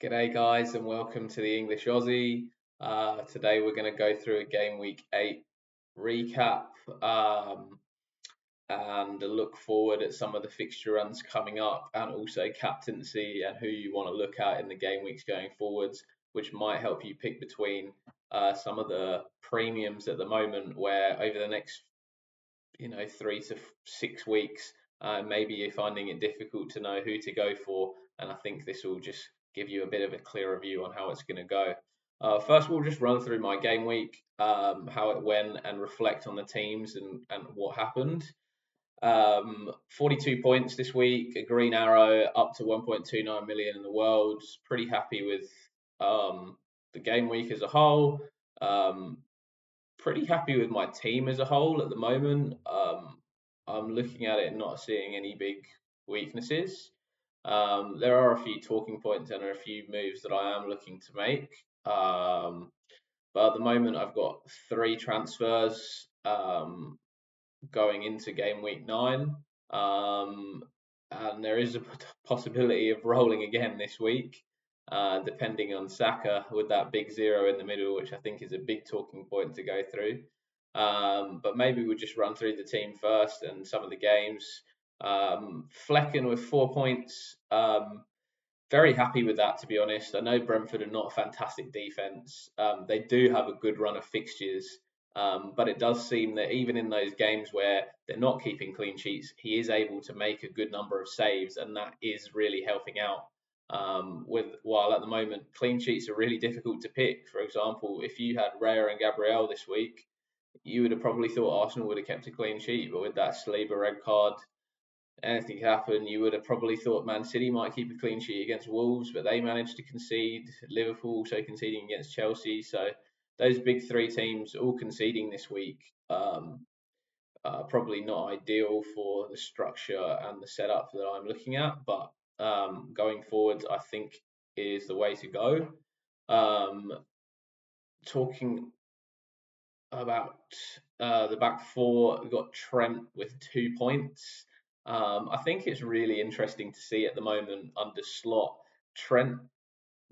G'day guys and welcome to the English Aussie. Today we're going to go through a game week 8 recap um, and a look forward at some of the fixture runs coming up and also captaincy and who you want to look at in the game weeks going forwards, which might help you pick between some of the premiums at the moment where over the next 3 to 6 weeks, maybe you're finding it difficult to know who to go for, and I think this will just give you a bit of a clearer view on how it's going to go. First, we'll just run through my game week, how it went, and reflect on the teams and what happened. 42 points this week, a green arrow, up to 1.29 million in the world. Pretty happy with the game week as a whole. Pretty happy with my team as a whole at the moment. I'm looking at it and not seeing any big weaknesses. There are a few talking points and a few moves that I am looking to make. But at the moment, I've got 3 transfers going into game week 9. And there is a possibility of rolling again this week, depending on Saka with that big zero in the middle, which I think is a big talking point to go through. But maybe we'll just run through the team first and some of the games. Flekken with 4 points. Very happy with that, to be honest. I know Brentford are not a fantastic defence. They do have a good run of fixtures, but it does seem that even in those games where they're not keeping clean sheets, he is able to make a good number of saves, and that is really helping out. While at the moment clean sheets are really difficult to pick. For example, if you had Raya and Gabriel this week, you would have probably thought Arsenal would have kept a clean sheet, but with that Saliba red card, anything could happen. You would have probably thought Man City might keep a clean sheet against Wolves, but they managed to concede. Liverpool also conceding against Chelsea. So those big 3 teams all conceding this week. Probably not ideal for the structure and the setup that I'm looking at, but going forwards, I think is the way to go. Talking about the back four, we've got Trent with 2 points. I think it's really interesting to see at the moment under Slot, Trent,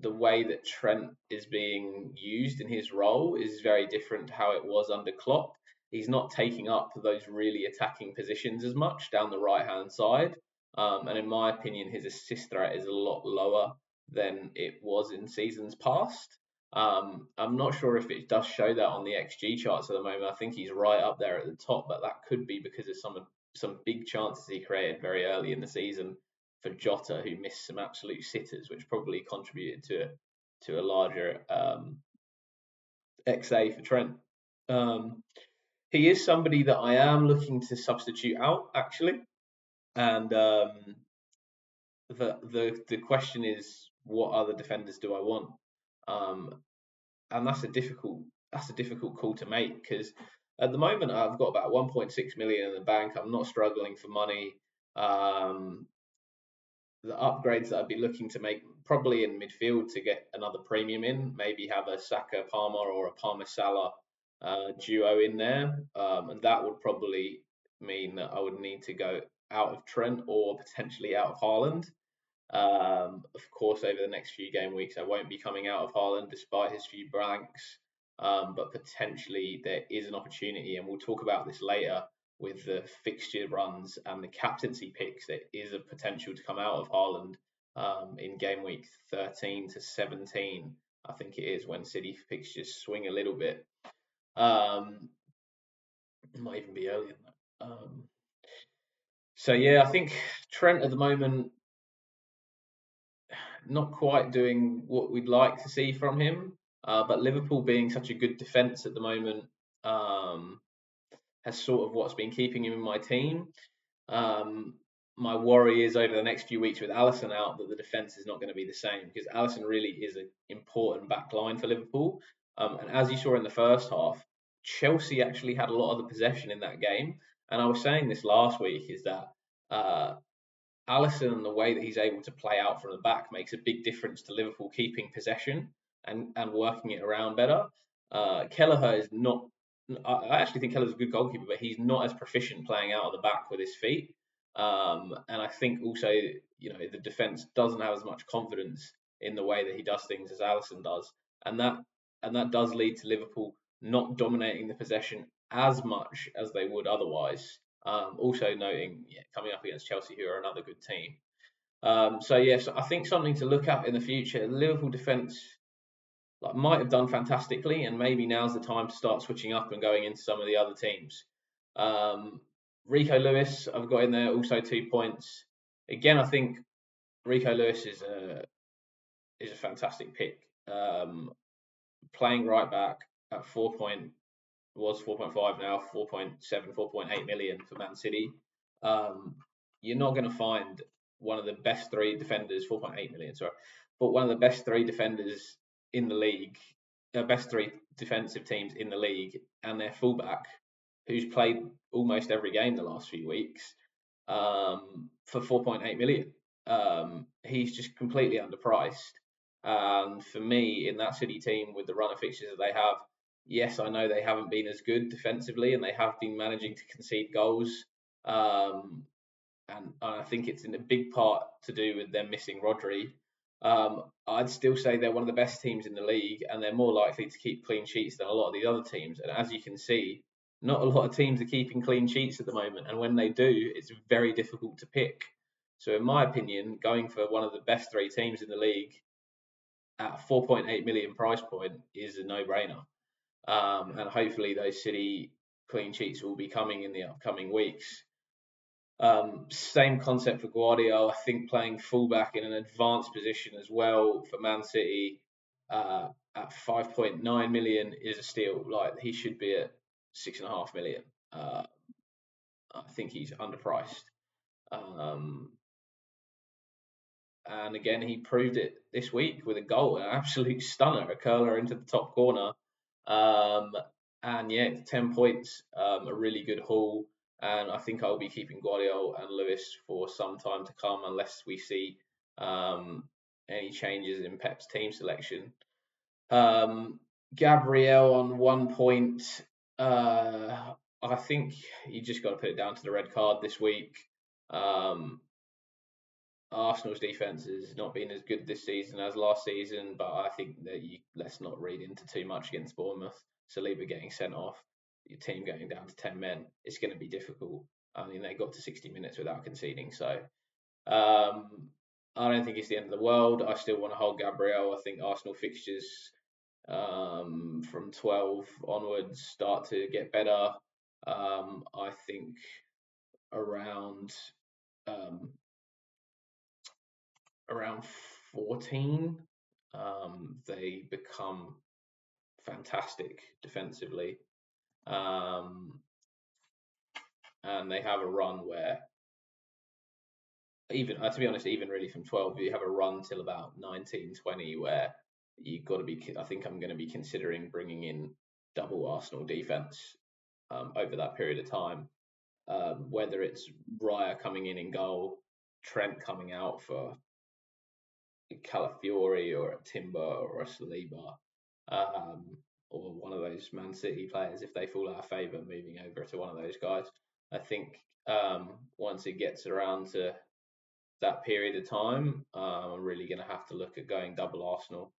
the way that Trent is being used in his role is very different to how it was under Klopp. He's not taking up those really attacking positions as much down the right hand side. And in my opinion, his assist threat is a lot lower than it was in seasons past. I'm not sure if it does show that on the XG charts at the moment. I think he's right up there at the top, but that could be because of some big chances he created very early in the season for Jota, who missed some absolute sitters, which probably contributed to a larger XA for Trent. He is somebody that I am looking to substitute out actually, and the question is, what other defenders do I want? And that's a difficult call to make because at the moment I've got about 1.6 million in the bank. I'm not struggling for money. The upgrades that I'd be looking to make probably in midfield to get another premium in, maybe have a Saka Palmer or a Palmer Salah duo in there, and that would probably mean that I would need to go out of Trent or potentially out of Haaland. Of course, over the next few game weeks, I won't be coming out of Haaland despite his few blanks, but potentially there is an opportunity, and we'll talk about this later with the fixture runs and the captaincy picks. There is a potential to come out of Haaland in game week 13 to 17. I think it is when City fixtures swing a little bit. It might even be earlier than that. So yeah, I think Trent at the moment not quite doing what we'd like to see from him. But Liverpool being such a good defence at the moment has sort of what's been keeping him in my team. My worry is over the next few weeks with Alisson out that the defence is not going to be the same because Alisson really is an important back line for Liverpool. And as you saw in the first half, Chelsea actually had a lot of the possession in that game. And I was saying this last week is that Alisson and the way that he's able to play out from the back makes a big difference to Liverpool keeping possession and working it around better. Kelleher is not. I actually think Kelleher's a good goalkeeper, but he's not as proficient playing out of the back with his feet. And I think also, the defence doesn't have as much confidence in the way that he does things as Alisson does, and that does lead to Liverpool not dominating the possession as much as they would otherwise. Also noting, coming up against Chelsea, who are another good team. So yes, I think something to look at in the future. Liverpool defence might have done fantastically, and maybe now's the time to start switching up and going into some of the other teams. Rico Lewis, I've got in there also 2 points. Again, I think Rico Lewis is a fantastic pick. Playing right back at 4.5 now, 4.7, 4.8 million for Man City. You're not going to find one of the best three defenders, 4.8 million, sorry, but one of the best three defenders in the league, best three defensive teams in the league, and their fullback, who's played almost every game the last few weeks, for 4.8 million. He's just completely underpriced. And for me, in that City team with the run of fixtures that they have, yes, I know they haven't been as good defensively, and they have been managing to concede goals. And I think it's in a big part to do with them missing Rodri. I'd still say they're one of the best teams in the league, and they're more likely to keep clean sheets than a lot of these other teams. And as you can see, not a lot of teams are keeping clean sheets at the moment, and when they do, it's very difficult to pick. So, in my opinion, going for one of the best three teams in the league at 4.8 million price point is a no-brainer. And hopefully those City clean sheets will be coming in the upcoming weeks. Same concept for Gvardiol. I think playing fullback in an advanced position as well for Man City at 5.9 million is a steal. Like, he should be at 6.5 million. I think he's underpriced. And again, he proved it this week with a goal, an absolute stunner, a curler into the top corner. And yeah, 10 points, a really good haul. And I think I'll be keeping Gvardiol and Lewis for some time to come, unless we see any changes in Pep's team selection. Gabriel on 1 point. I think you just got to put it down to the red card this week. Arsenal's defense has not been as good this season as last season, but I think that let's not read into too much against Bournemouth. Saliba getting sent off, your team going down to 10 men, it's going to be difficult. I mean, they got to 60 minutes without conceding, so I don't think it's the end of the world. I still want to hold Gabriel. I think Arsenal fixtures from 12 onwards start to get better. I think around 14, they become fantastic defensively. And they have a run where, even to be honest, even really from 12, you have a run till about 19, 20, where you've got to be, I think I'm going to be considering bringing in double Arsenal defence over that period of time. Whether it's Raya coming in goal, Trent coming out for Calafiori or a Timber or a Saliba, or one of those Man City players, if they fall out of favour, moving over to one of those guys. I think once it gets around to that period of time, I'm really going to have to look at going double Arsenal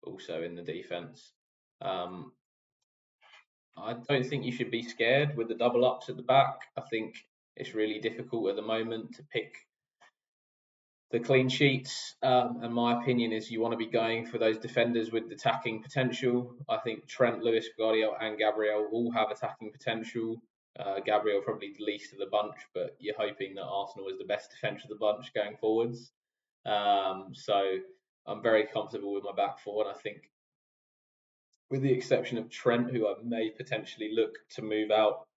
also in the defence. I don't think you should be scared with the double ups at the back. I think it's really difficult at the moment to pick the clean sheets, and my opinion is you want to be going for those defenders with attacking potential. I think Trent, Lewis, Gvardiol and Gabriel all have attacking potential. Gabriel probably the least of the bunch, but you're hoping that Arsenal is the best defender of the bunch going forwards. So I'm very comfortable with my back four, and I think with the exception of Trent, who I may potentially look to move out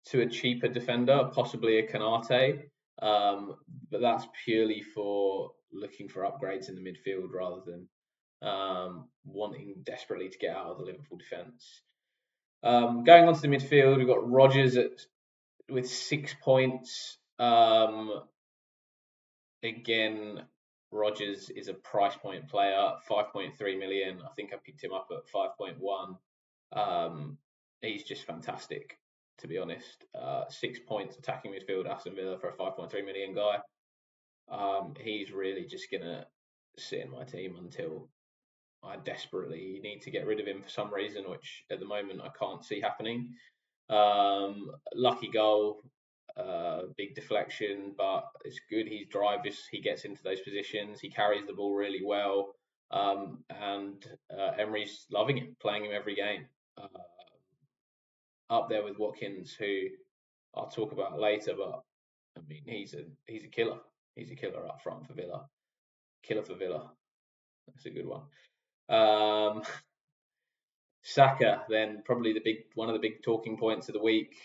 to a cheaper defender, possibly a Kanate. But that's purely for looking for upgrades in the midfield rather than wanting desperately to get out of the Liverpool defence. Going on to the midfield, we've got Rodgers with 6 points. Again, Rodgers is a price point player, 5.3 million. I think I picked him up at 5.1. He's just fantastic, to be honest. 6 points attacking midfield, Aston Villa for a 5.3 million guy. He's really just going to sit in my team until I desperately need to get rid of him for some reason, which at the moment I can't see happening. Lucky goal, big deflection, but it's good. He's drives, he gets into those positions, he carries the ball really well, and Emery's loving him, playing him every game. Uh, Up there with Watkins, who I'll talk about later, but I mean he's a killer. He's a killer up front for Villa. Killer for Villa. That's a good one. Um, Saka, then probably one of the big talking points of the week.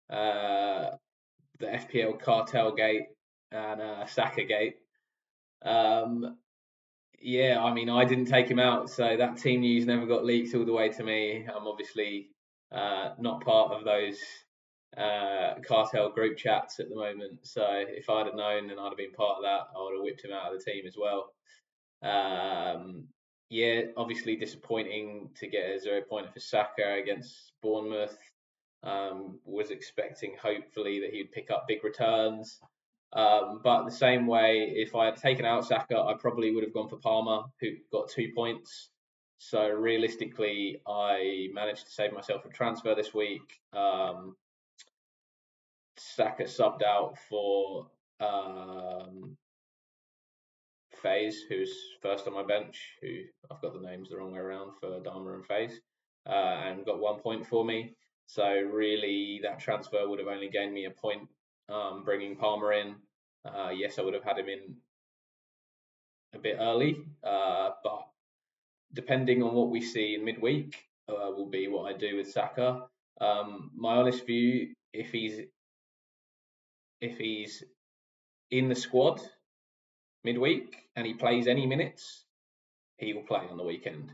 Uh, the FPL Cartel Gate and Saka Gate. Um, yeah, I mean, I didn't take him out, so that team news never got leaked all the way to me. I'm obviously not part of those cartel group chats at the moment. So if I'd have known and I'd have been part of that, I would have whipped him out of the team as well. Yeah, obviously disappointing to get a 0 pointer for Saka against Bournemouth. Was expecting hopefully that he'd pick up big returns. But the same way, if I had taken out Saka, I probably would have gone for Palmer, who got 2 points. So realistically, I managed to save myself a transfer this week. Saka subbed out for FaZe, who's first on my bench, who I've got the names the wrong way around for Dharma and FaZe, and got 1 point for me. So really, that transfer would have only gained me a point, bringing Palmer in. Yes, I would have had him in a bit early, but depending on what we see in midweek, will be what I do with Saka. My honest view, if he's in the squad midweek and he plays any minutes, he will play on the weekend.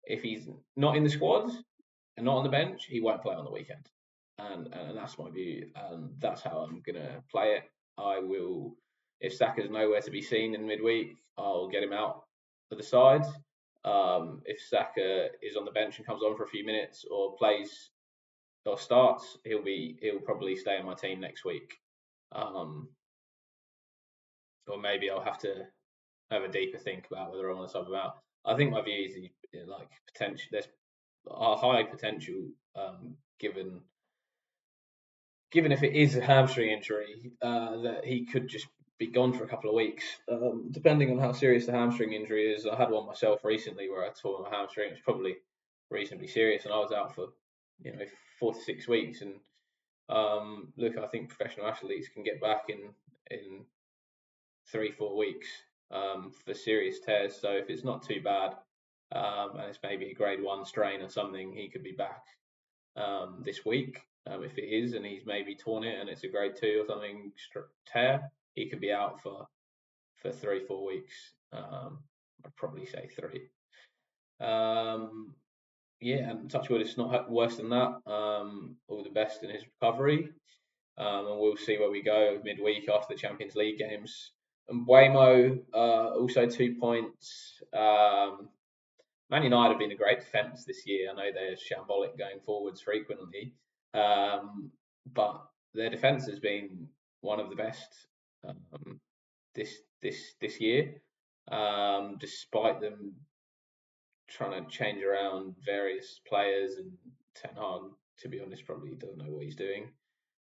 If he's not in the squad and not on the bench, he won't play on the weekend. And that's my view, and that's how I'm gonna play it. I will, if Saka's nowhere to be seen in midweek, I'll get him out for the side. If Saka is on the bench and comes on for a few minutes or plays or starts, he'll probably stay on my team next week. Um, or maybe I'll have to have a deeper think about whether I want to sub him out. I think my view is like potential. There's a high potential, given if it is a hamstring injury, that he could just be gone for a couple of weeks, depending on how serious the hamstring injury is. I had one myself recently where I tore my hamstring. It was probably reasonably serious, and I was out for 4 to 6 weeks. And look, I think professional athletes can get back in 3-4 weeks, for serious tears. So if it's not too bad, and it's maybe a grade 1 strain or something, he could be back this week. If it is, and he's maybe torn it and it's a grade 2 or something tear, he could be out for 3-4 weeks. I'd probably say 3. Yeah, and touch wood, it's not worse than that. All the best in his recovery. And we'll see where we go midweek after the Champions League games. And Mbeumo, also 2 points. Man United have been a great defence this year. I know they're shambolic going forwards frequently, but their defence has been one of the best, this year, despite them trying to change around various players, and Ten Hag, to be honest, probably doesn't know what he's doing.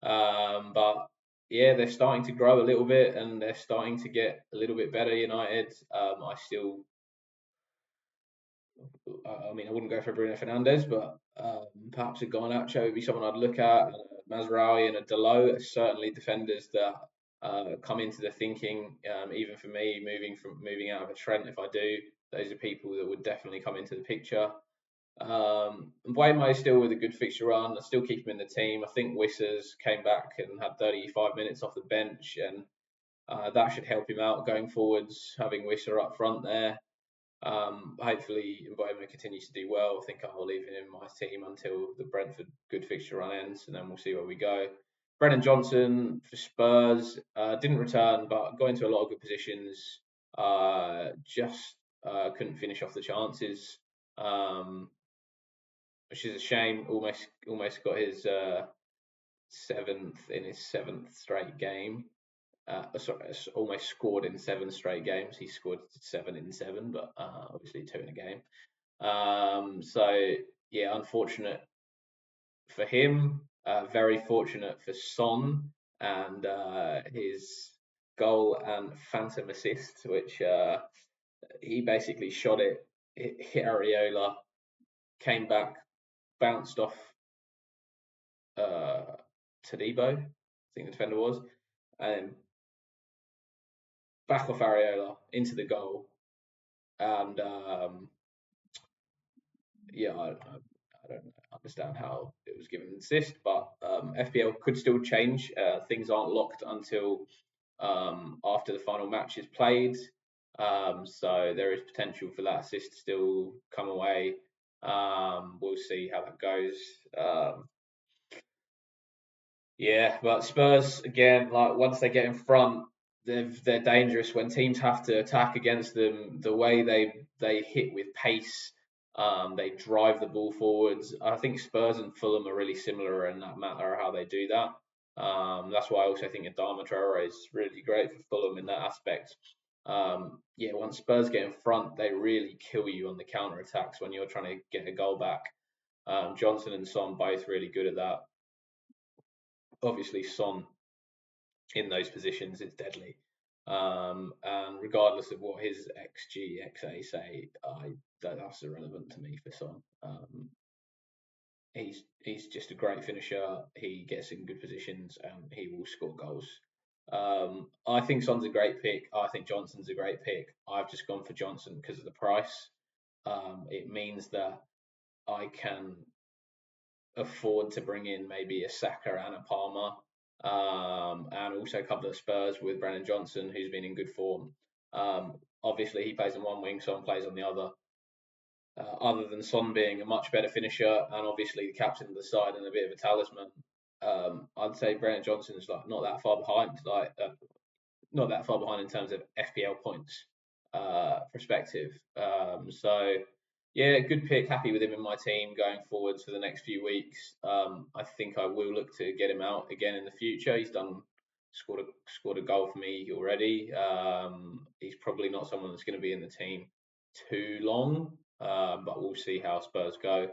But yeah, they're starting to grow a little bit, and they're starting to get a little bit better. United. I mean, I wouldn't go for Bruno Fernandes, but perhaps a Garnacho would be someone I'd look at. Mazraoui and a Dalot are certainly defenders that come into the thinking. Even for me, moving out of a Trent, if I do, those are people that would definitely come into the picture. Mbeumo still with a good fixture run. I still keep him in the team. I think Wissers came back and had 35 minutes off the bench, and that should help him out going forwards, having Wisser up front there. Hopefully, Mbeumo continues to do well. I think I'll leave him in my team until the Brentford good fixture run ends, and then we'll see where we go. Brennan Johnson for Spurs didn't return, but got into a lot of good positions. Just couldn't finish off the chances, which is a shame. Almost got his seventh straight game. almost scored in 7 straight games. He scored 7 in 7, but obviously 2 in a game. So yeah, unfortunate for him. Very fortunate for Son and his goal and phantom assist, which he basically shot it, hit Areola, came back, bounced off Tadibo, I think the defender was, and back off Areola into the goal. And yeah, I don't understand how it was given an assist, but FPL could still change. Things aren't locked until after the final match is played. So there is potential for that assist to still come away. We'll see how that goes. Yeah, but Spurs again, like once they get in front, they're dangerous. When teams have to attack against them, the way they hit with pace, they drive the ball forwards. I think Spurs and Fulham are really similar in that matter how they do that. That's why I also think Adama Traore is really great for Fulham in that aspect. Yeah, once Spurs get in front, they really kill you on the counter attacks when you're trying to get a goal back. Johnson and Son both really good at that. Obviously, Son in those positions is deadly. And regardless of what his XG, XA say, that's irrelevant to me for Son. He's just a great finisher. He gets in good positions and he will score goals. I think Son's a great pick. I think Johnson's a great pick. I've just gone for Johnson because of the price. It means that I can afford to bring in maybe a Saka and a Palmer, and also a couple of Spurs with Brennan Johnson, who's been in good form. Obviously, he plays on one wing, Son plays on the other. Other than Son being a much better finisher and obviously the captain of the side and a bit of a talisman, I'd say Brennan Johnson's like not that far behind. Not that far behind in terms of FPL points perspective. So yeah, good pick. Happy with him in my team going forwards for the next few weeks. I think I will look to get him out again in the future. He's scored a goal for me already. He's probably not someone that's going to be in the team too long, but we'll see how Spurs go.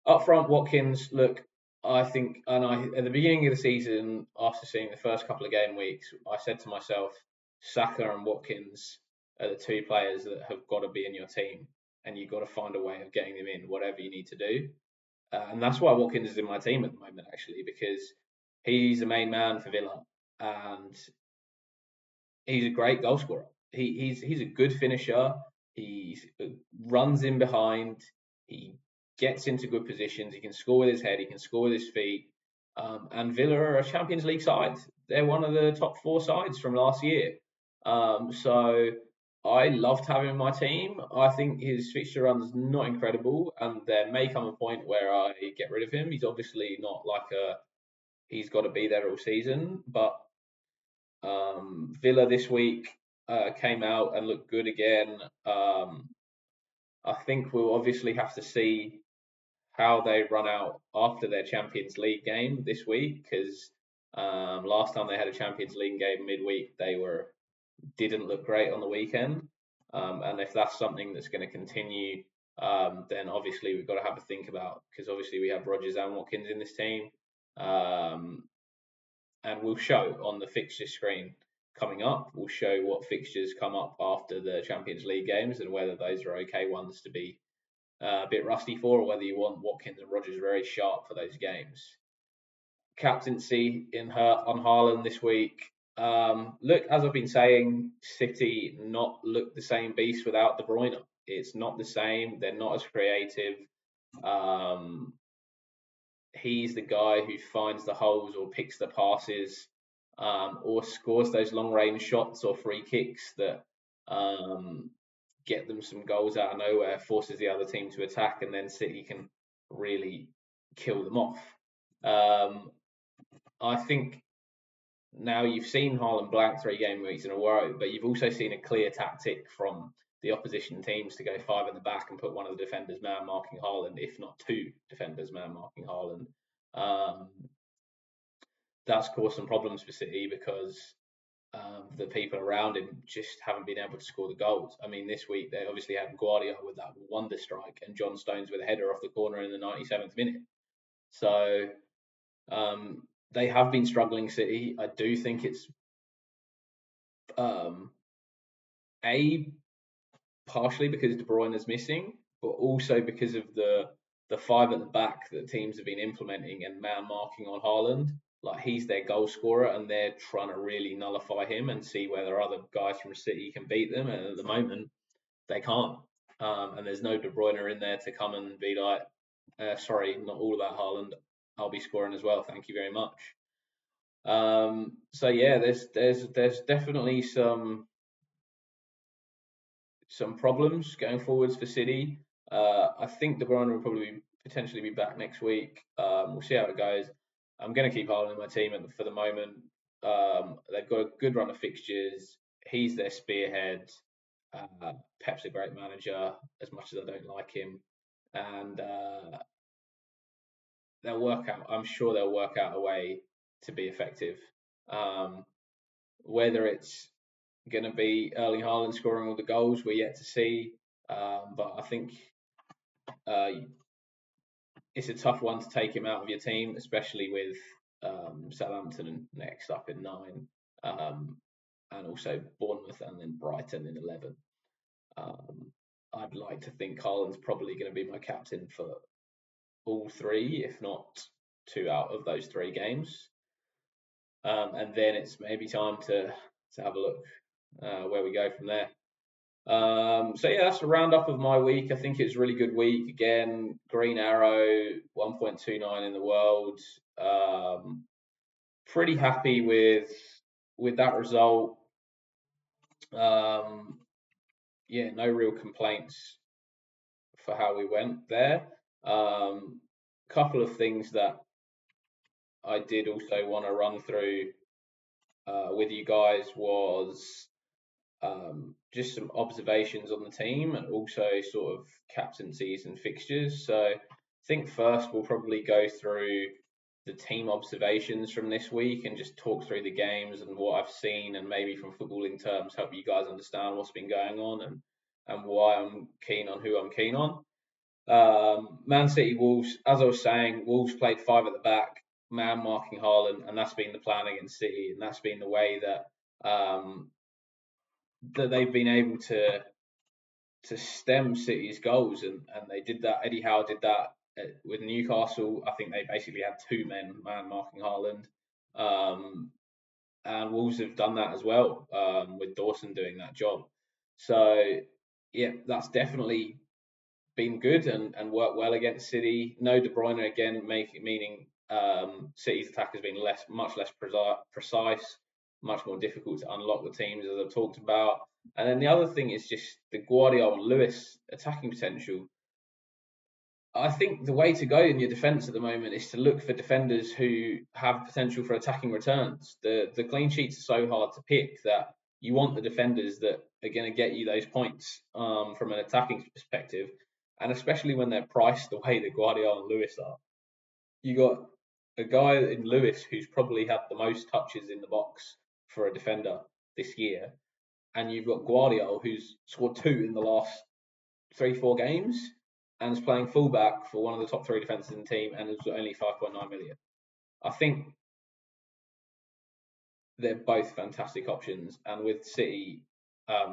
Up front, Watkins, look, I think, and at the beginning of the season, after seeing the first couple of game weeks, I said to myself, Saka and Watkins are the two players that have got to be in your team, and you've got to find a way of getting them in, whatever you need to do. And that's why Watkins is in my team at the moment, actually, because he's the main man for Villa, and he's a great goal scorer. He's a good finisher. He runs in behind. He gets into good positions. He can score with his head. He can score with his feet. And Villa are a Champions League side. They're one of the top 4 sides from last year. So I loved having him in my team. I think his fixture run's not incredible, and there may come a point where I get rid of him. He's obviously not like he's got to be there all season, but Villa this week came out and looked good again. I think we'll obviously have to see how they run out after their Champions League game this week, because last time they had a Champions League game midweek, they didn't look great on the weekend. And if that's something that's going to continue, then obviously we've got to have a think about, because obviously we have Rodgers and Watkins in this team. And we'll show on the fixture screen coming up. We'll show what fixtures come up after the Champions League games and whether those are okay ones to be a bit rusty for, or whether you want Watkins and Rodgers very sharp for those games. Captaincy on Haaland this week. Look, as I've been saying, City not look the same beast without De Bruyne. It's not the same. They're not as creative. He's the guy who finds the holes or picks the passes, or scores those long range shots or free kicks that get them some goals out of nowhere, forces the other team to attack, and then City can really kill them off. I think now you've seen Haaland blank 3 game weeks in a row, but you've also seen a clear tactic from the opposition teams to go 5 at the back and put one of the defenders man marking Haaland, if not 2 defenders man marking Haaland. That's caused some problems for City because the people around him just haven't been able to score the goals. I mean, this week they obviously had Gvardiol with that wonder strike and John Stones with a header off the corner in the 97th minute. So they have been struggling, City. I do think it's a partially because De Bruyne is missing, but also because of the five at the back that teams have been implementing and man marking on Haaland. Like he's their goal scorer, and they're trying to really nullify him and see whether other guys from City can beat them. And at the moment, they can't. And there's no De Bruyne in there to come and be like, sorry, not all about Haaland. I'll be scoring as well. Thank you very much. So yeah, there's definitely some problems going forwards for City. I think De Bruyne will probably potentially be back next week. We'll see how it goes. I'm going to keep Haaland in my team for the moment. They've got a good run of fixtures. He's their spearhead. Pep's a great manager, as much as I don't like him, and they'll work out. I'm sure they'll work out a way to be effective. Whether it's going to be Erling Haaland scoring all the goals, we're yet to see. But I think it's a tough one to take him out of your team, especially with Southampton next up in 9, and also Bournemouth and then Brighton in 11. I'd like to think Haaland's probably going to be my captain for all 3, if not 2 out of those 3 games. And then it's maybe time to have a look where we go from there. So yeah, that's a roundup of my week. I think it's a really good week. Again, Green Arrow, 1.29 in the world. Pretty happy with that result. Yeah, no real complaints for how we went there. Couple of things that I did also want to run through with you guys was just some observations on the team and also sort of captaincies and fixtures. So I think first we'll probably go through the team observations from this week and just talk through the games and what I've seen, and maybe from footballing terms help you guys understand what's been going on and why I'm keen on who I'm keen on. Man City Wolves, as I was saying, Wolves played 5 at the back, man marking Haaland, and that's been the plan against City, and that's been the way that that they've been able to stem City's goals, and they did that. Eddie Howe did that with Newcastle. I think they basically had 2 men man marking Haaland, and Wolves have done that as well with Dawson doing that job. So yeah, that's definitely been good and worked well against City. No De Bruyne again, meaning City's attack has been much less precise, much more difficult to unlock the teams, as I've talked about. And then the other thing is just the Gvardiol and Lewis attacking potential. I think the way to go in your defence at the moment is to look for defenders who have potential for attacking returns. The clean sheets are so hard to pick that you want the defenders that are going to get you those points from an attacking perspective, and especially when they're priced the way that Gvardiol and Lewis are. You got a guy in Lewis who's probably had the most touches in the box for a defender this year, and you've got Gvardiol who's scored 2 in the last 3-4 games and is playing fullback for one of the top 3 defenders in the team and is only 5.9 million. I think they're both fantastic options, and with City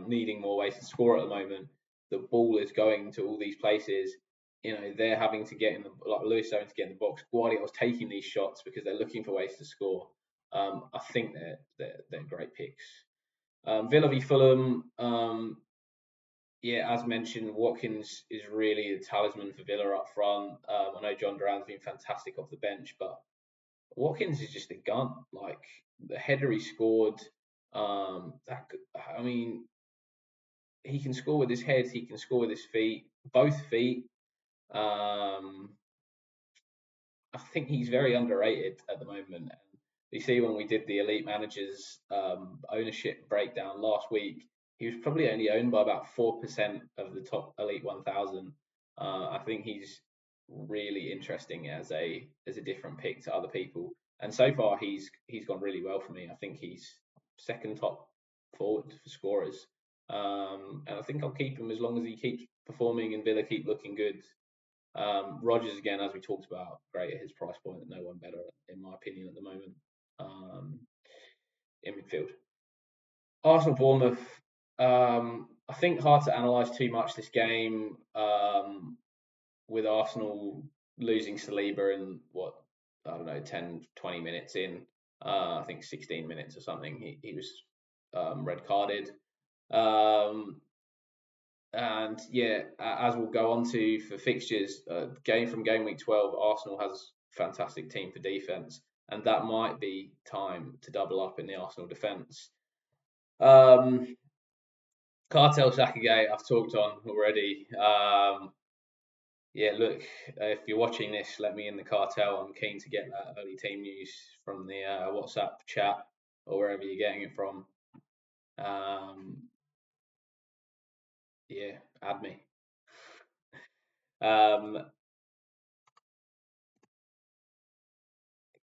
needing more ways to score at the moment, the ball is going to all these places. You know, they're having to get in the, like Lewis having to get in the box. Gvardiol's taking these shots because they're looking for ways to score. I think they're great picks. Villa v Fulham. Yeah, as mentioned, Watkins is really the talisman for Villa up front. I know John Duran's been fantastic off the bench, but Watkins is just a gun. Like the header he scored, I mean, he can score with his head, he can score with his feet, both feet. I think he's very underrated at the moment. You see, when we did the elite managers ownership breakdown last week, he was probably only owned by about 4% of the top elite 1,000. I think he's really interesting as a different pick to other people, and so far he's gone really well for me. I think he's second top forward for scorers. And I think I'll keep him as long as he keeps performing and Villa keep looking good. Rodgers, again, as we talked about, great at his price point. No one better, in my opinion, at the moment in midfield. Arsenal Bournemouth. I think hard to analyse too much this game with Arsenal losing Saliba in what, I don't know, 10, 20 minutes in. I think 16 minutes or something. He was red carded. And yeah, as we'll go on to for fixtures, game week 12, Arsenal has a fantastic team for defence, and that might be time to double up in the Arsenal defence. Cartel Saka gate, I've talked on already. Yeah, look, if you're watching this, let me in the cartel. I'm keen to get that early team news from the WhatsApp chat or wherever you're getting it from. Yeah, add me.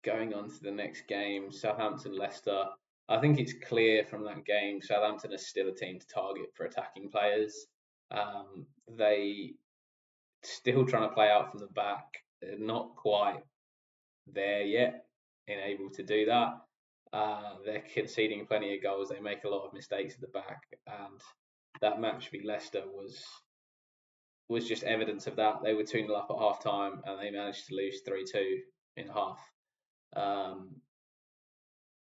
Going on to the next game, Southampton-Leicester. I think it's clear from that game, Southampton is still a team to target for attacking players. They still trying to play out from the back. They're not quite there yet and able to do that. They're conceding plenty of goals. They make a lot of mistakes at the back, and that match v Leicester was just evidence of that. They were 2-0 up at half time and they managed to lose 3-2 in half.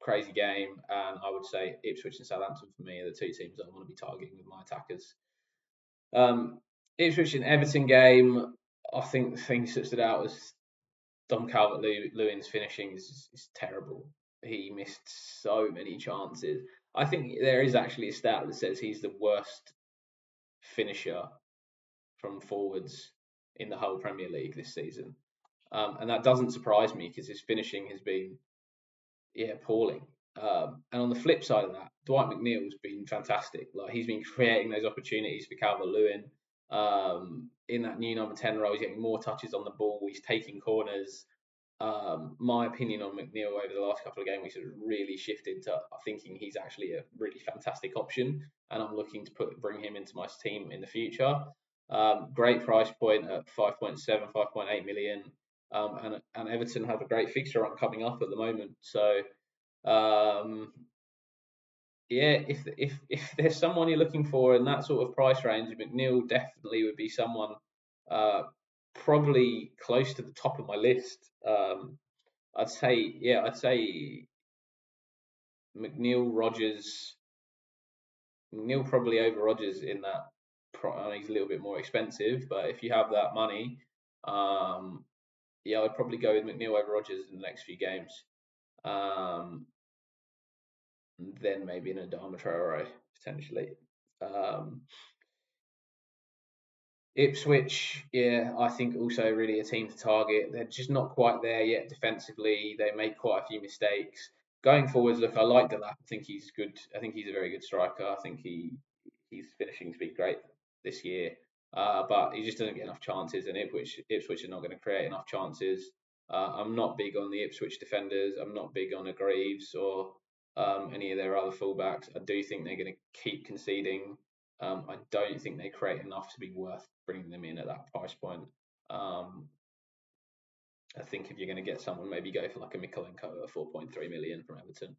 Crazy game, and I would say Ipswich and Southampton for me are the two teams I want to be targeting with my attackers. Ipswich and Everton game, I think the thing that stood out was Dom Calvert-Lewin's finishing is terrible. He missed so many chances. I think there is actually a stat that says he's the worst finisher from forwards in the whole Premier League this season. And that doesn't surprise me because his finishing has been appalling. And on the flip side of that, Dwight McNeil's been fantastic. Like, he's been creating those opportunities for Calvert-Lewin. In that new number 10 role, he's getting more touches on the ball. He's taking corners. My opinion on McNeil over the last couple of games has really shifted to thinking he's actually a really fantastic option, and I'm looking to bring him into my team in the future. Great price point at 5.7, 5.8 million. And Everton have a great fixture run coming up at the moment. So yeah, if there's someone you're looking for in that sort of price range, McNeil definitely would be someone probably close to the top of my list. I'd say McNeil probably over Rodgers in that. He's a little bit more expensive, but if you have that money, I'd probably go with McNeil over Rodgers in the next few games. Then maybe an Adama Traore potentially. Ipswich, I think also really a team to target. They're just not quite there yet defensively. They make quite a few mistakes. Going forwards, look, I like Delap. I think he's good. I think he's a very good striker. I think he's finishing to be great this year. But he just doesn't get enough chances, and Ipswich are not going to create enough chances. I'm not big on the Ipswich defenders. I'm not big on a Greaves or any of their other fullbacks. I do think they're going to keep conceding. I don't think they create enough to be worth bringing them in at that price point. I think if you're going to get someone, maybe go for like a Mikolenko at 4.3 million from Everton.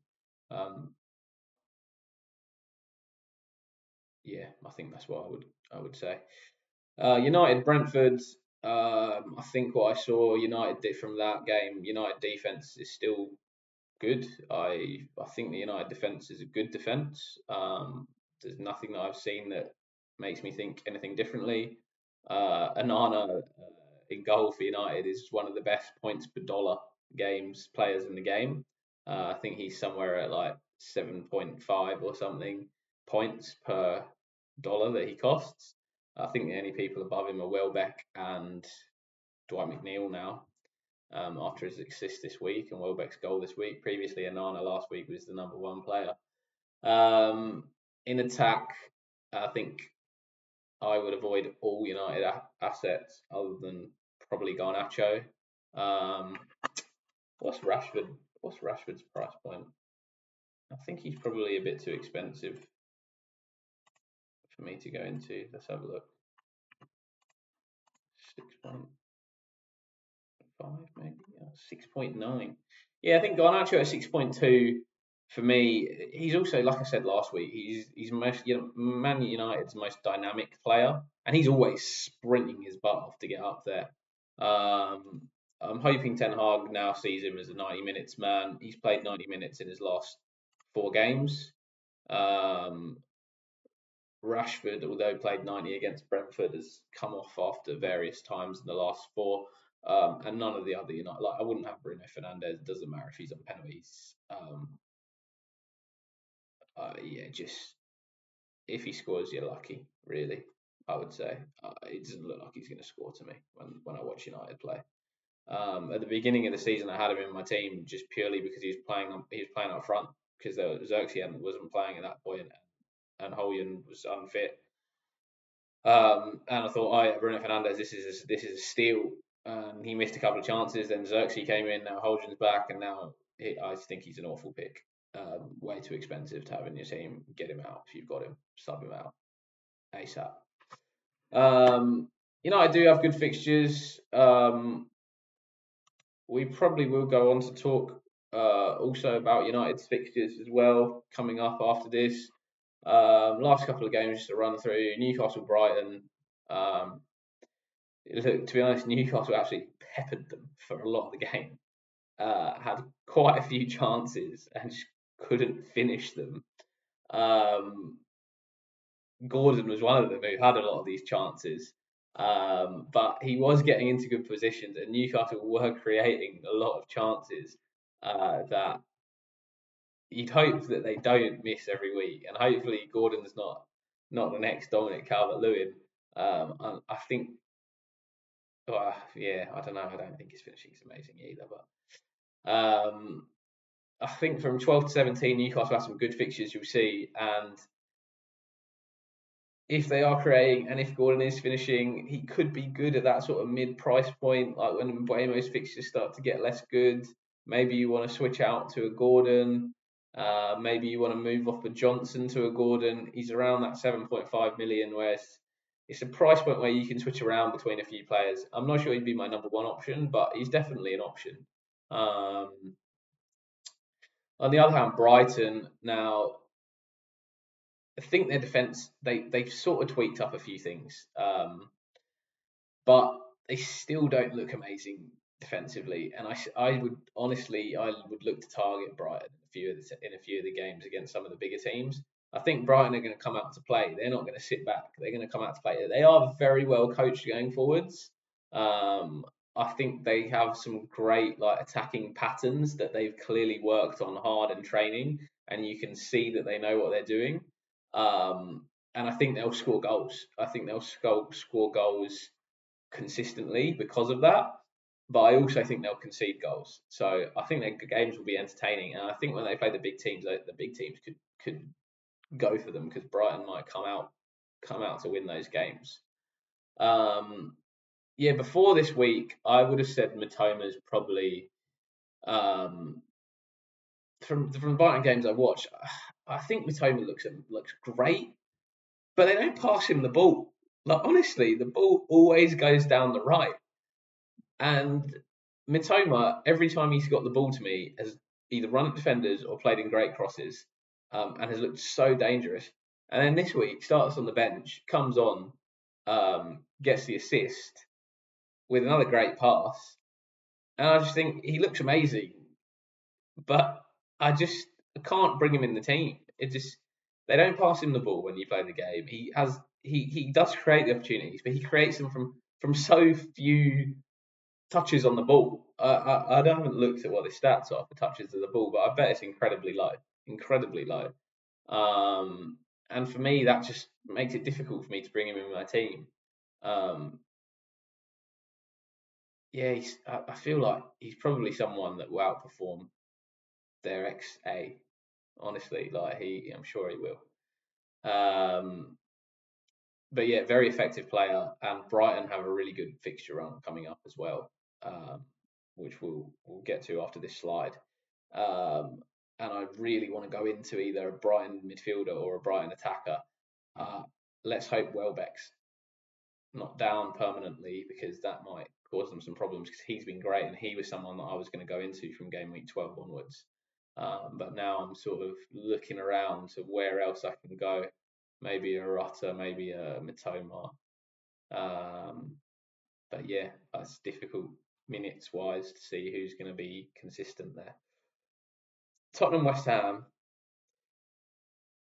I think that's what I would say. United Brentford. I think what I saw United did from that game. United defense is still good. I think the United defense is a good defense. There's nothing that I've seen that makes me think anything differently. Onana in goal for United is one of the best points per dollar players in the game. I think he's somewhere at like 7.5 or something points per dollar that he costs. I think the only people above him are Welbeck and Dwight McNeil now. After his assist this week and Welbeck's goal this week. Previously, Onana last week was the number one player. In attack, I think I would avoid all United assets other than probably Garnacho. What's Rashford's price point? I think he's probably a bit too expensive for me to go into. Let's have a look. 6.5 maybe, 6.9. Yeah, I think Garnacho at 6.2 for me. He's also, like I said last week, he's most, Man United's most dynamic player, and he's always sprinting his butt off to get up there. I'm hoping Ten Hag now sees him as a 90 minutes man. He's played 90 minutes in his last 4 games. Um, Rashford, although played 90 against Brentford, has come off after various times in the last 4. And none of the other United, like I wouldn't have Bruno Fernandes. It doesn't matter if he's on penalties. Yeah, just if he scores, you're lucky. Really, I would say it doesn't look like he's going to score to me when I watch United play. At the beginning of the season, I had him in my team just purely because he was playing up front because Xerxes wasn't playing at that point, and Holland was unfit. And I thought, oh yeah, Bruno Fernandes, this is a steal. He missed a couple of chances. Then Xerxes came in. Now Holden's back, and now I think he's an awful pick. Way too expensive to have in your team. Get him out if you've got him. Sub him out ASAP. I do have good fixtures. We probably will go on to talk also about United's fixtures as well coming up after this. Last couple of games just to run through. Newcastle, Brighton. Look, to be honest, Newcastle actually peppered them for a lot of the game. Had quite a few chances and just couldn't finish them. Gordon was one of them who had a lot of these chances, but he was getting into good positions, and Newcastle were creating a lot of chances that you'd hope that they don't miss every week, and hopefully Gordon's not the next Dominic Calvert-Lewin. I think yeah, I don't know. I don't think his finishing is amazing either, but I think from 12 to 17, Newcastle have some good fixtures. You'll see, and if they are creating, and if Gordon is finishing, he could be good at that sort of mid-price point. Like when Mbeumo's fixtures start to get less good, maybe you want to switch out to a Gordon. Maybe you want to move off a Johnson to a Gordon. He's around that 7.5 million, where it's a price point where you can switch around between a few players. I'm not sure he'd be my number one option, but he's definitely an option. On the other hand, Brighton now, I think their defence they've sort of tweaked up a few things, but they still don't look amazing defensively. And I would honestly look to target Brighton in a few of the games against some of the bigger teams. I think Brighton are going to come out to play. They're not going to sit back. They're going to come out to play. They are very well coached going forwards. I think they have some great attacking patterns that they've clearly worked on hard in training, and you can see that they know what they're doing. And I think they'll score goals. I think they'll score goals consistently because of that. But I also think they'll concede goals. So I think their games will be entertaining. And I think when they play the big teams could go for them because Brighton might come out to win those games. Before this week, I would have said Mitoma's probably from the Brighton games I've watched. I think Mitoma looks great, but they don't pass him the ball. Like honestly, the ball always goes down the right. And Mitoma, every time he's got the ball to me, has either run at defenders or played in great crosses, and has looked so dangerous. And then this week, starts on the bench, comes on, gets the assist with another great pass. And I just think he looks amazing, but I can't bring him in the team. They don't pass him the ball when you play the game. He does create the opportunities, but he creates them from so few touches on the ball. I haven't looked at what his stats are for touches of the ball, but I bet it's incredibly low. And for me, that just makes it difficult for me to bring him in my team. I feel like he's probably someone that will outperform their XA. Honestly, I'm sure he will. But yeah, very effective player, and Brighton have a really good fixture run coming up as well, which we'll get to after this slide. and I really want to go into either a Brighton midfielder or a Brighton attacker, let's hope Welbeck's not down permanently, because that might cause them some problems, because he's been great and he was someone that I was going to go into from game week 12 onwards. But now I'm sort of looking around to where else I can go. Maybe a Rutter, maybe a Mitoma. But yeah, that's difficult minutes wise to see who's going to be consistent there. Tottenham West Ham.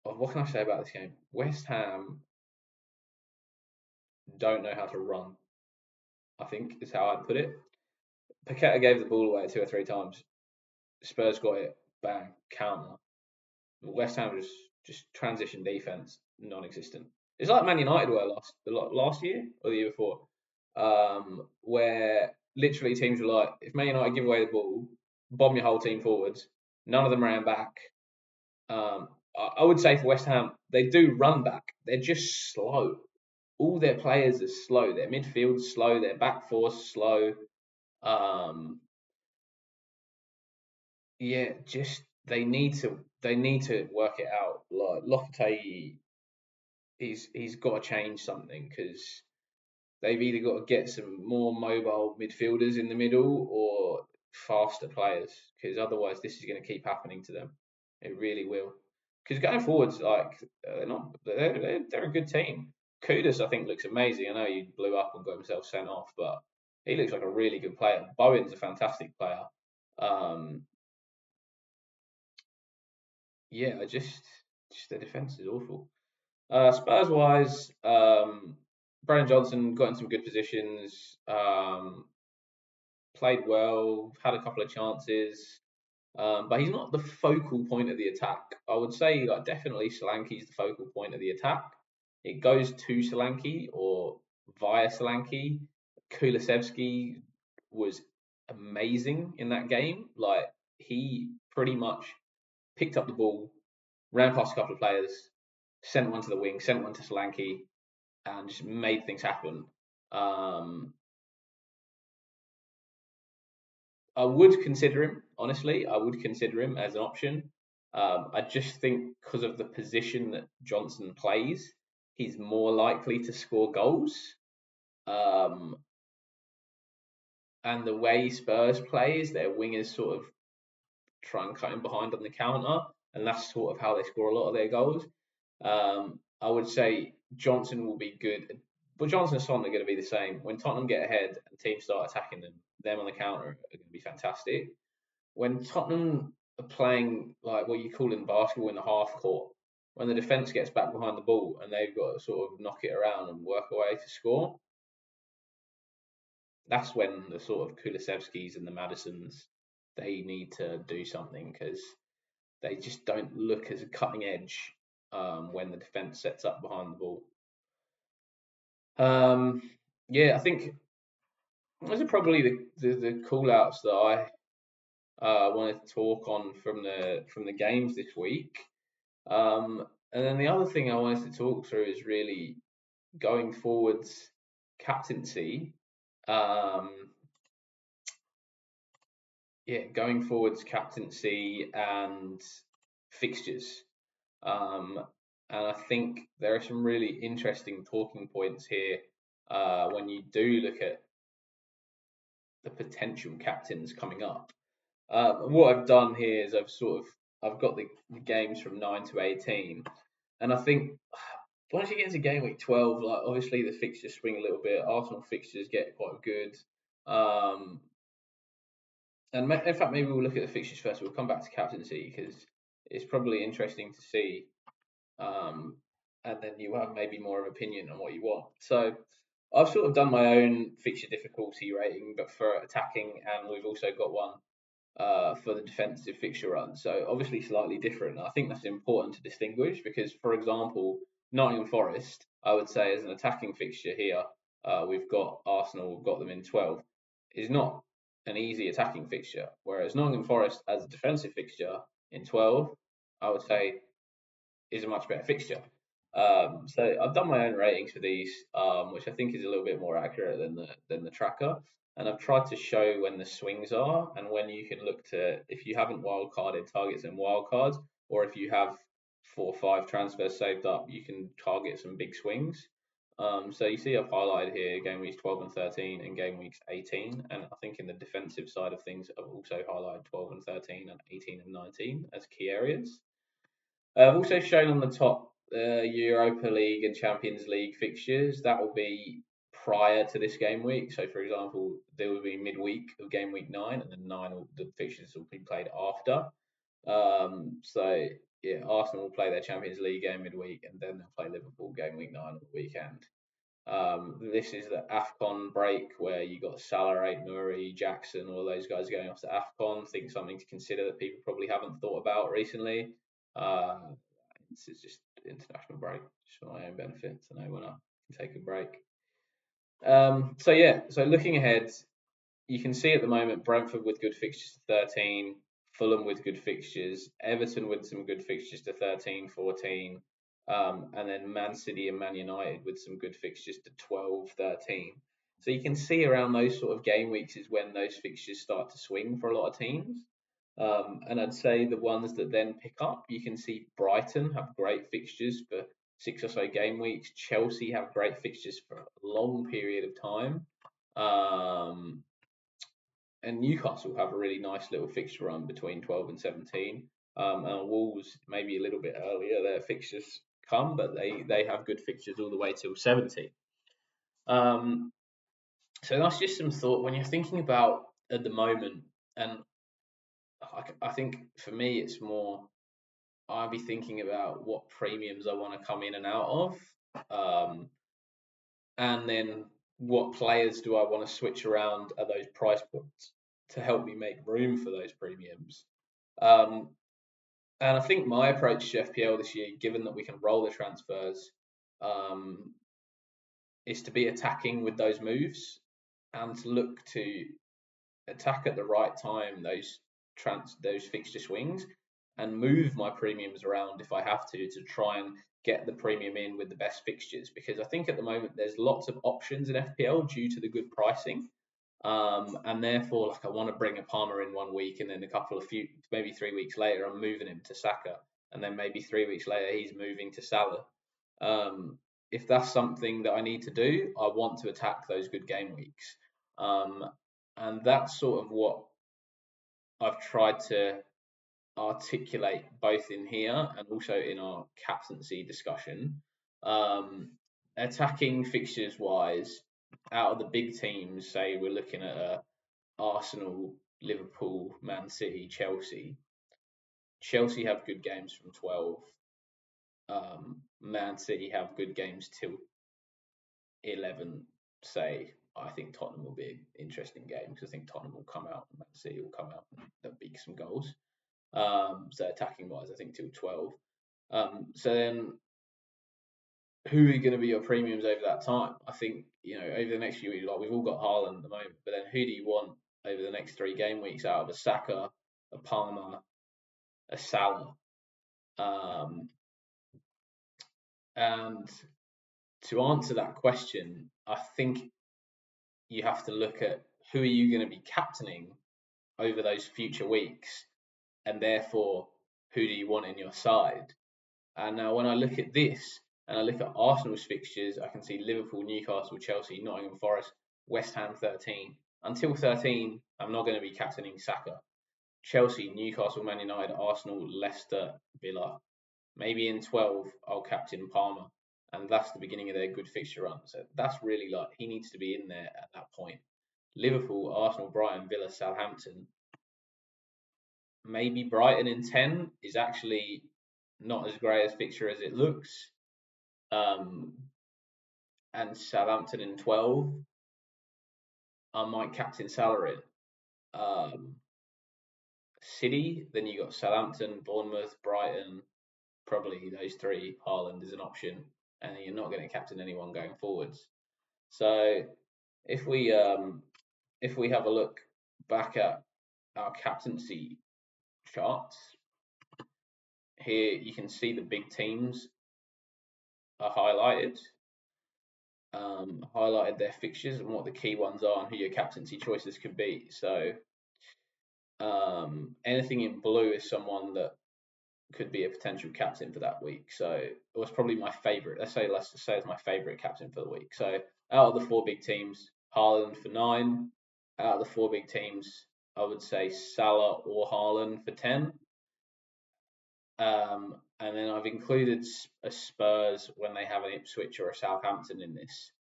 Oh, what can I say about this game? West Ham don't know how to run, I think is how I'd put it. Paqueta gave the ball away 2 or 3 times. Spurs got it, bang, counter. West Ham was just transition defense, non-existent. It's like Man United were last year or the year before, where literally teams were like, if Man United give away the ball, bomb your whole team forwards. None of them ran back. I would say for West Ham, they do run back. They're just slow. All their players are slow. Their midfield's slow. Their back four's slow. Yeah, just they need to work it out. Like Lopetegui, he's got to change something, because they've either got to get some more mobile midfielders in the middle or faster players, because otherwise this is going to keep happening to them. It really will. Because going forwards, like they're a good team. Kudus, I think, looks amazing. I know he blew up and got himself sent off, but he looks like a really good player. Bowen's a fantastic player. Um, yeah, I just their defense is awful. Spurs wise, Brandon Johnson got in some good positions, played well, had a couple of chances, but he's not the focal point of the attack. I would say like definitely Solanke's the focal point of the attack. It goes to Solanke or via Solanke. Kulusevski was amazing in that game. Like he pretty much picked up the ball, ran past a couple of players, sent one to the wing, sent one to Solanke, and just made things happen. Um, I would consider him, honestly. I would consider him as an option. I just think because of the position that Johnson plays, he's more likely to score goals. Um, and the way Spurs plays, their wingers sort of try and cut him behind on the counter, and that's sort of how they score a lot of their goals. I would say Johnson will be good, but Johnson and Son are going to be the same. When Tottenham get ahead and teams start attacking them on the counter are going to be fantastic. When Tottenham are playing like what you call in basketball in the half court, when the defence gets back behind the ball and they've got to sort of knock it around and work away to score, that's when the sort of Kulusevskis and the Madisons, they need to do something, because they just don't look as a cutting edge when the defence sets up behind the ball. Yeah, I think those are probably the call outs that I wanted to talk on from the games this week. And then the other thing I wanted to talk through is really going forwards captaincy. Going forwards captaincy and fixtures. Um, and I think there are some really interesting talking points here when you do look at the potential captains coming up. What I've done here is I've got the games from 9 to 18, and I think once you get into game week 12, like obviously the fixtures swing a little bit. Arsenal fixtures get quite good. And in fact, maybe we'll look at the fixtures first. We'll come back to captaincy because it's probably interesting to see. And then you have maybe more of an opinion on what you want. So I've sort of done my own fixture difficulty rating, but for attacking, and we've also got one for the defensive fixture run. So obviously slightly different. I think that's important to distinguish because, for example, Nottingham Forest, I would say as an attacking fixture here, we've got Arsenal, we've got them in 12, is not an easy attacking fixture. Whereas Nottingham Forest as a defensive fixture in 12, I would say is a much better fixture. So I've done my own ratings for these, which I think is a little bit more accurate than the tracker. And I've tried to show when the swings are and when you can look to, if you haven't wildcarded targets and wildcards, or if you have 4 or 5 transfers saved up, you can target some big swings. So you see I've highlighted here game weeks 12 and 13 and game weeks 18. And I think in the defensive side of things, I've also highlighted 12 and 13 and 18 and 19 as key areas. I've also shown on the top Europa League and Champions League fixtures. That will be prior to this game week. So, for example, there will be midweek of game week 9, and then the fixtures will be played after. So, yeah, Arsenal will play their Champions League game midweek, and then they'll play Liverpool game week 9 on the weekend. This is the AFCON break where you got Salah, Murray, Jackson, all those guys going off to AFCON. Think something to consider that people probably haven't thought about recently. Uh, this is just international break, just for my own benefit to know when I can take a break. So looking ahead, you can see at the moment Brentford with good fixtures to 13, Fulham with good fixtures, Everton with some good fixtures to 13, 14, and then Man City and Man United with some good fixtures to 12, 13. So you can see around those sort of game weeks is when those fixtures start to swing for a lot of teams. And I'd say the ones that then pick up, you can see Brighton have great fixtures for 6 or so game weeks. Chelsea have great fixtures for a long period of time. And Newcastle have a really nice little fixture run between 12 and 17. And Wolves maybe a little bit earlier their fixtures come, but they have good fixtures all the way till 17. So that's just some thought when you're thinking about at the moment, and I think for me it's more I'll be thinking about what premiums I want to come in and out of, and then what players do I want to switch around at those price points to help me make room for those premiums. Um, and I think my approach to FPL this year, given that we can roll the transfers, um, is to be attacking with those moves and to look to attack at the right time those fixture swings and move my premiums around if I have to try and get the premium in with the best fixtures, because I think at the moment there's lots of options in FPL due to the good pricing. And therefore, like I want to bring a Palmer in 1 week, and then maybe 3 weeks later, I'm moving him to Saka, and then maybe 3 weeks later, he's moving to Salah. If that's something that I need to do, I want to attack those good game weeks. And that's sort of what I've tried to articulate both in here and also in our captaincy discussion. Attacking fixtures wise, out of the big teams, say we're looking at Arsenal, Liverpool, Man City, Chelsea. Chelsea have good games from 12. Man City have good games till 11. Say, I think Tottenham will be an interesting game because I think Tottenham will come out and Man City will come out and they'll beat some goals. So attacking wise, I think till 12. So then, who are going to be your premiums over that time? I think over the next few weeks, like we've all got Haaland at the moment, but then who do you want over the next 3 game weeks out of a Saka, a Palmer, a Salah? And to answer that question, I think you have to look at who are you going to be captaining over those future weeks, and therefore who do you want in your side? And now when I look at this and I look at Arsenal's fixtures, I can see Liverpool, Newcastle, Chelsea, Nottingham Forest, West Ham 13. Until 13, I'm not going to be captaining Saka. Chelsea, Newcastle, Man United, Arsenal, Leicester, Villa. Maybe in 12, I'll captain Palmer. And that's the beginning of their good fixture run. So that's really like he needs to be in there at that point. Liverpool, Arsenal, Brighton, Villa, Southampton. Maybe Brighton in 10 is actually not as great a fixture as it looks. And Southampton in 12, I might captain Salah in. City, then you got Southampton, Bournemouth, Brighton, probably those 3. Haaland is an option, and you're not going to captain anyone going forwards. So if we have a look back at our captaincy charts, here you can see the big teams are highlighted. Highlighted their fixtures and what the key ones are and who your captaincy choices could be. So anything in blue is someone that could be a potential captain for that week. So it was probably my favourite. Let's just say it's my favourite captain for the week. So out of the four big teams, Haaland for 9. Out of the four big teams, I would say Salah or Haaland for 10. And then I've included a Spurs when they have an Ipswich or a Southampton in this.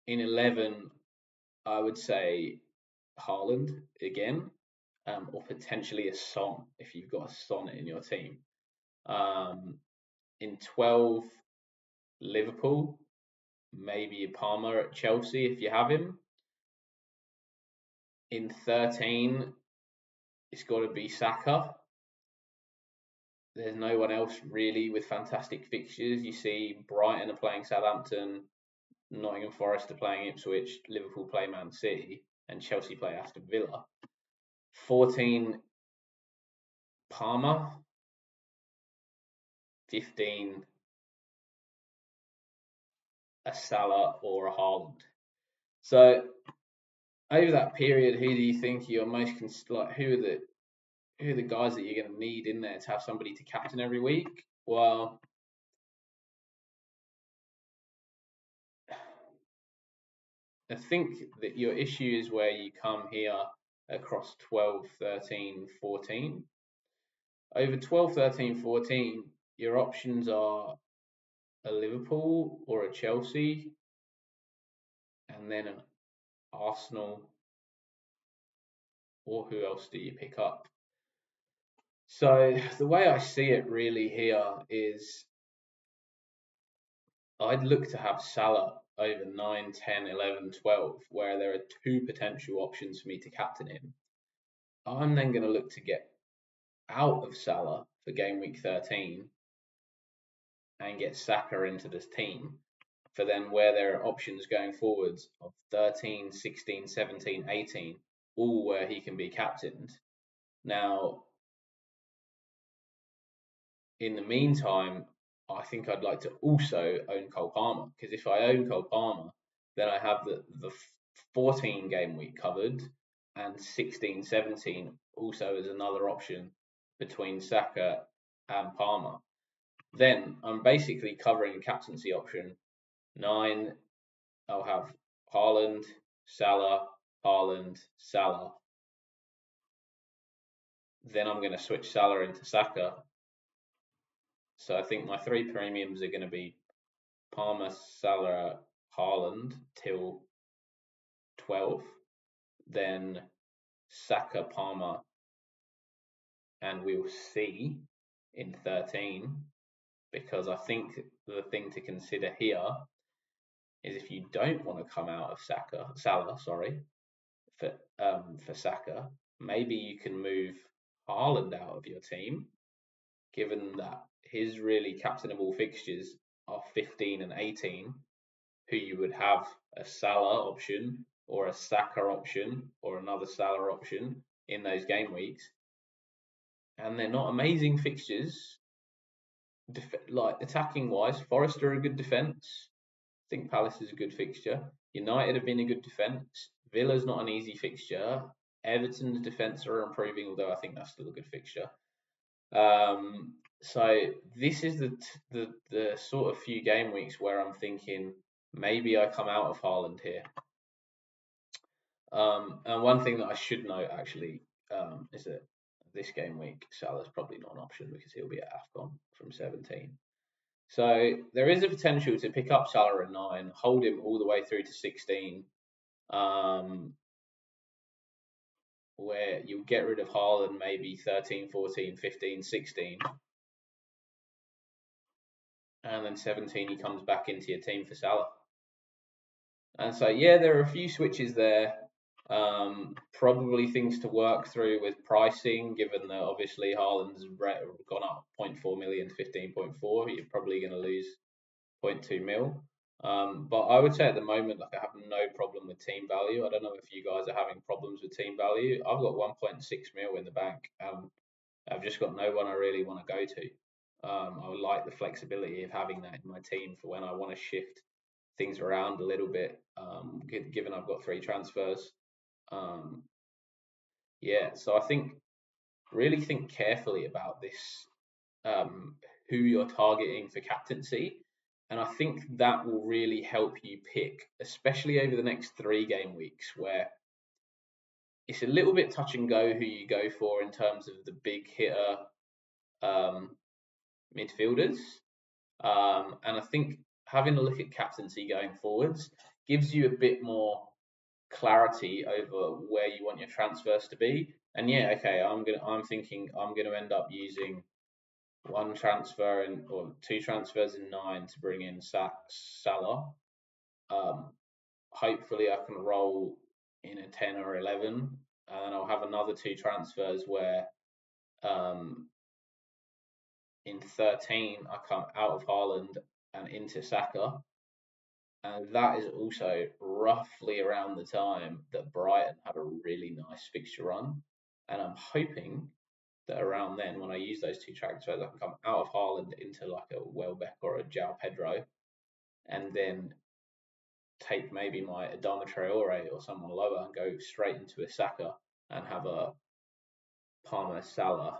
In 11, I would say Haaland again, or potentially a Son if you've got a Son in your team. In 12, Liverpool, maybe a Palmer at Chelsea if you have him. In 13, it's got to be Saka. There's no one else really with fantastic fixtures. You see Brighton are playing Southampton, Nottingham Forest are playing Ipswich, Liverpool play Man City, and Chelsea play Aston Villa. 14, Palmer. 15, a Salah or a Haaland. So over that period, who do you think you're most like? Who are the guys that you're going to need in there to have somebody to captain every week? Well, I think that your issue is where you come here across 12, 13, 14. Over 12, 13, 14, your options are a Liverpool or a Chelsea, and then an Arsenal, or who else do you pick up? So the way I see it really here is I'd look to have Salah over 9, 10, 11, 12, where there are two potential options for me to captain him. I'm then going to look to get out of Salah for game week 13 and get Saka into this team for then where there are options going forwards of 13, 16, 17, 18, all where he can be captained. Now, in the meantime, I think I'd like to also own Cole Palmer, because if I own Cole Palmer, then I have the 14 game week covered, and 16, 17 also as another option between Saka and Palmer. Then I'm basically covering a captaincy option. 9, I'll have Haaland, Salah, Haaland, Salah. Then I'm going to switch Salah into Saka. So I think my three premiums are going to be Palmer, Salah, Haaland till 12. Then Saka, Palmer, and we'll see in 13. Because I think the thing to consider here is if you don't want to come out of Salah, for Saka, maybe you can move Haaland out of your team, given that his really captainable fixtures are 15 and 18, who you would have a Salah option or a Saka option or another Salah option in those game weeks. And they're not amazing fixtures, like attacking wise. Forest are a good defence. I think Palace is a good fixture. United have been a good defence. Villa's not an easy fixture. Everton's defence are improving, although I think that's still a good fixture. So this is the sort of few game weeks where I'm thinking maybe I come out of Haaland here. And one thing that I should note actually is that this game week Salah's probably not an option because he'll be at AFCON from 17. So there is a potential to pick up Salah at 9, hold him all the way through to 16, where you'll get rid of Haaland maybe 13, 14, 15, 16. And then 17 he comes back into your team for Salah. And so, yeah, there are a few switches there. Probably things to work through with pricing, given that obviously Haaland's gone up 0.4 million to 15.4. You're probably going to lose 0.2 mil. But I would say at the moment, like I have no problem with team value. I don't know if you guys are having problems with team value. I've got 1.6 mil in the bank. I've just got no one I really want to go to. I would like the flexibility of having that in my team for when I want to shift things around a little bit. Given I've got 3 transfers, um, yeah. So I think really think carefully about this, who you're targeting for captaincy, and I think that will really help you pick, especially over the next 3 game weeks, where it's a little bit touch and go who you go for in terms of the big hitter um, midfielders. And I think having a look at captaincy going forwards gives you a bit more clarity over where you want your transfers to be. And yeah, okay, I'm thinking I'm gonna end up using 1 transfer or 2 transfers in 9 to bring in Salah. Um, Hopefully I can roll in a 10 or 11, and then I'll have another 2 transfers where um, in 13 I come out of Haaland and into Saka, and that is also roughly around the time that Brighton had a really nice fixture run, and I'm hoping that around then, when I use those 2 transfers, I can come out of Haaland into like a Welbeck or a João Pedro, and then take maybe my Adama Traore or someone lower and go straight into a Saka and have a Palmer Salah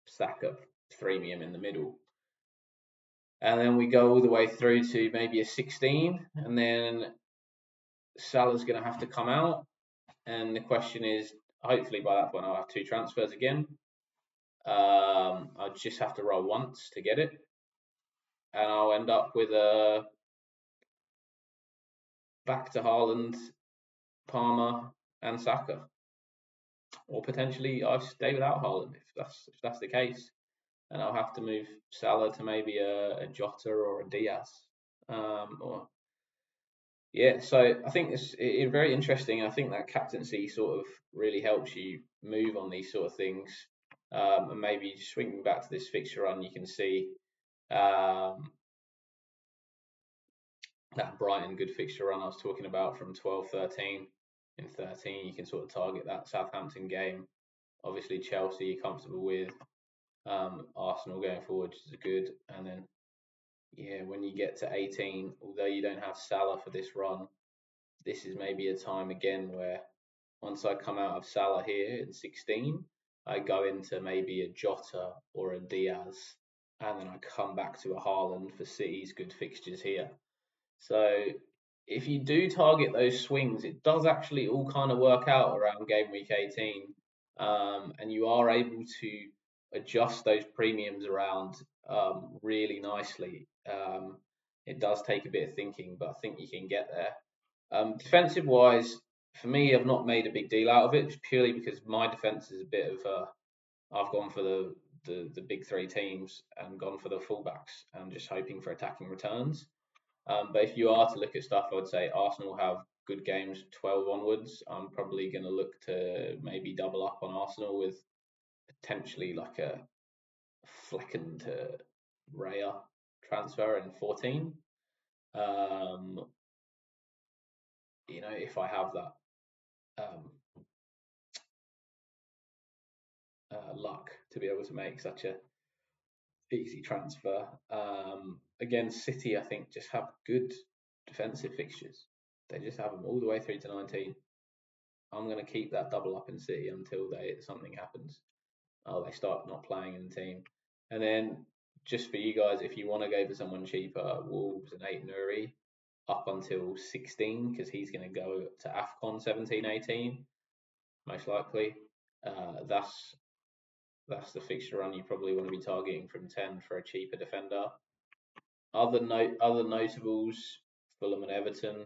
Saka freemium in the middle. And then we go all the way through to maybe a 16, and then Salah's going to have to come out. And the question is, hopefully by that point I'll have 2 transfers again. I just have to roll once to get it, and I'll end up with a back to Haaland, Palmer, and Saka, or potentially I stay without Haaland if that's the case, and I'll have to move Salah to maybe a Jota or a Diaz, or yeah. So I think it's very interesting. I think that captaincy sort of really helps you move on these sort of things, and maybe swinging back to this fixture run, you can see um, that Brighton good fixture run I was talking about from 12-13. In 13, you can sort of target that Southampton game. Obviously, Chelsea you're comfortable with. Arsenal going forward is good. And then, yeah, when you get to 18, although you don't have Salah for this run, this is maybe a time again where once I come out of Salah here in 16, I go into maybe a Jota or a Diaz, and then I come back to a Haaland for City's good fixtures here. So if you do target those swings, it does actually all kind of work out around game week 18, and you are able to adjust those premiums around really nicely. It does take a bit of thinking, but I think you can get there. Defensive wise, for me, I've not made a big deal out of it, just purely because my defense is a bit of I've gone for the big 3 teams and gone for the fullbacks and just hoping for attacking returns. But if you are to look at stuff, I would say Arsenal have good games 12 onwards. I'm probably going to look to maybe double up on Arsenal with potentially like a Flekken to Raya transfer in 14. Um, if I have that um, luck to be able to make such a easy transfer. Again, City, I think, just have good defensive fixtures. They just have them all the way through to 19. I'm going to keep that double up in City until something happens. Oh, they start not playing in the team. And then just for you guys, if you want to go for someone cheaper, Wolves and 8 Nuri up until 16, because he's going to go to AFCON 17-18, most likely. That's the fixture run you probably want to be targeting from 10 for a cheaper defender. Other notables, Fulham and Everton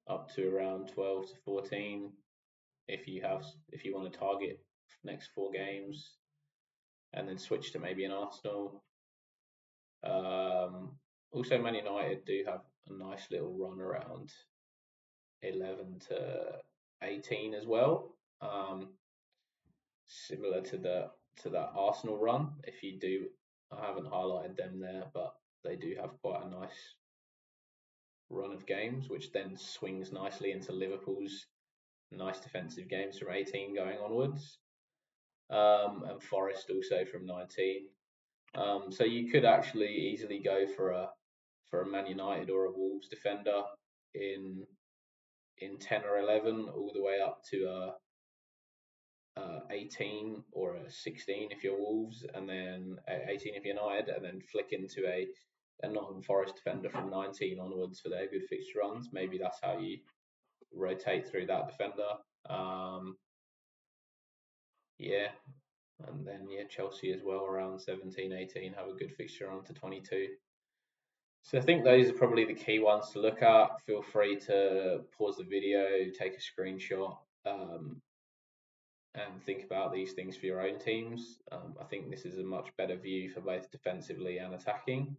up to around 12 to 14. If you want to target next 4 games, and then switch to maybe an Arsenal. Also, Man United do have a nice little run around 11 to 18 as well. Similar to that Arsenal run. If you do, I haven't highlighted them there, but they do have quite a nice run of games, which then swings nicely into Liverpool's nice defensive games from 18 going onwards. And Forest also from 19. So you could actually easily go for a Man United or a Wolves defender in 10 or 11, all the way up to a 18 or a 16 if you're Wolves, and then 18 if you're United, and then flick into a Nottingham Forest defender from 19 onwards for their good fixture runs. Maybe that's how you rotate through that defender. Yeah, and then Chelsea as well around 17, 18 have a good fixture run to 22. So I think those are probably the key ones to look at. Feel free to pause the video, take a screenshot, and think about these things for your own teams. I think this is a much better view for both defensively and attacking.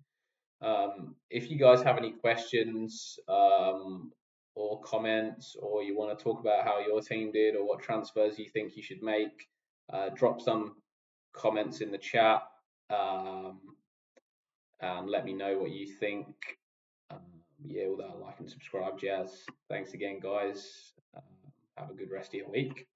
If you guys have any questions or comments, or you want to talk about how your team did or what transfers you think you should make, drop some comments in the chat and let me know what you think. All that like and subscribe jazz. Thanks again, guys. Have a good rest of your week.